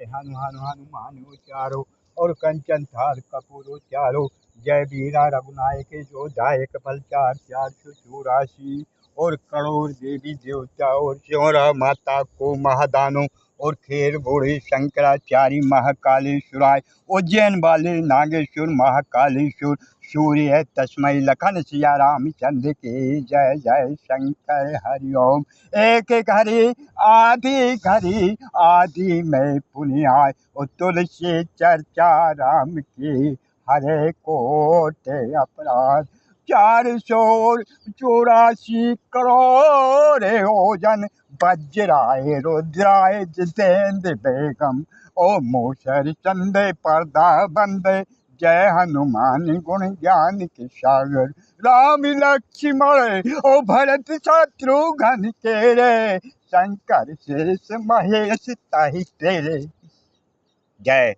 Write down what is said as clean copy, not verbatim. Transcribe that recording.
हनु हनु हनुमान उचारो और कंचन थाल कपूर उचारो। जय वीरा रघुनायक जो दायक बलचार चार चूरासी और करोड़ देवी देवता और चौरा माता को महादानो और खेर बूढ़ी शंकराचार्य महाकालेश्वराय। उज्जैन वाले नागेश्वर महाकालेश्वर सूर्य तस्मय लखन सिया रामचंद्र के जय जय शंकर हरिओम। एक एक हरि आदि में पुण्य आय और तुलसी चर्चा राम की हरे कोट अपराध। 484 करोड़ योजन वज्राय रुद्राय जितेंद्र बेगम ओ मूसर चंदे पर्दा बंदे। जय हनुमान गुण ज्ञान के सागर राम लक्ष्मण ओ भरत शत्रुघ्न के रे। शंकर शेष महेश ताहि तेरे। जय।